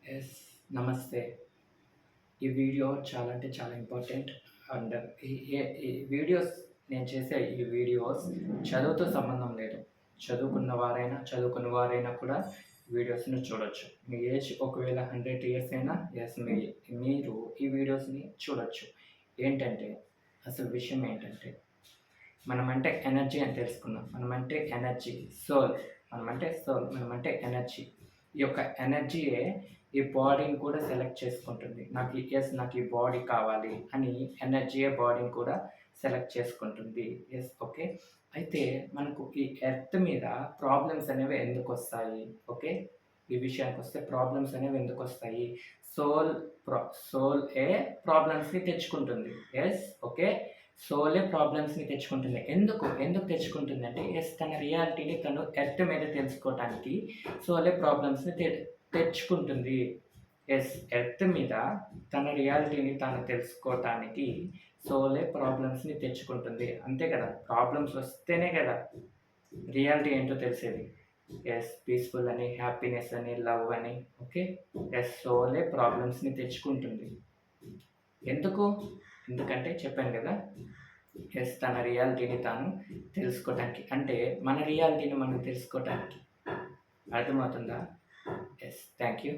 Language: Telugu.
ఎస్ నమస్తే. ఈ వీడియో చాలా అంటే చాలా ఇంపార్టెంట్. అండ్ ఈ వీడియోస్ నేను చేసే ఈ వీడియోస్ చదువుతో సంబంధం లేదు. చదువుకున్న వారైనా కూడా వీడియోస్‌ని చూడొచ్చు. మీ ఏజ్ ఒకవేళ 100 ఇయర్స్ అయినా మీరు ఈ వీడియోస్‌ని చూడొచ్చు. ఏంటంటే అసలు విషయం ఏంటంటే మనమంటే ఎనర్జీ అని తెలుసుకున్నాం. మనమంటే ఎనర్జీ, సోల్. మనమంటే ఎనర్జీ. ఈ యొక్క ఎనర్జీయే ఈ బాడీని కూడా సెలెక్ట్ చేసుకుంటుంది. నాకు ఈ బాడీ కావాలి అని ఎనర్జీయే బాడీని కూడా సెలెక్ట్ చేసుకుంటుంది. ఓకే. అయితే మనకు ఈ ఎర్త్ మీద ప్రాబ్లమ్స్ అనేవి ఎందుకొస్తాయి? ఓకే. ఈ విషయానికొస్తే ప్రాబ్లమ్స్ అనేవి ఎందుకొస్తాయి? సోల్ సోలే ప్రాబ్లమ్స్‌ని తెచ్చుకుంటుంది. ఓకే. సోలే ప్రాబ్లమ్స్‌ని తెచ్చుకుంటుంది. ఎందుకు తెచ్చుకుంటుందంటే తన రియాలిటీని తను ఎర్త్ మీద తెలుసుకోవటానికి సోలే ప్రాబ్లమ్స్‌ని తెచ్చుకుంటుంది. ఎర్త్ మీద తన రియాలిటీని తాను తెలుసుకోవటానికి సోలే ప్రాబ్లమ్స్‌ని తెచ్చుకుంటుంది. అంతే కదా! ప్రాబ్లమ్స్ వస్తేనే కదా రియాలిటీ ఏంటో తెలిసేది. పీస్‌ఫుల్ అని, హ్యాపీనెస్ అని, లవ్ అని. ఓకే. సోలే ప్రాబ్లమ్స్‌ని తెచ్చుకుంటుంది. ఎందుకు? ఎందుకంటే చెప్పాను కదా! తన రియాలిటీని తాను తెలుసుకోవటానికి. అంటే మన రియాలిటీని మనం తెలుసుకోవటానికి. అర్థమవుతుందా? Thank you.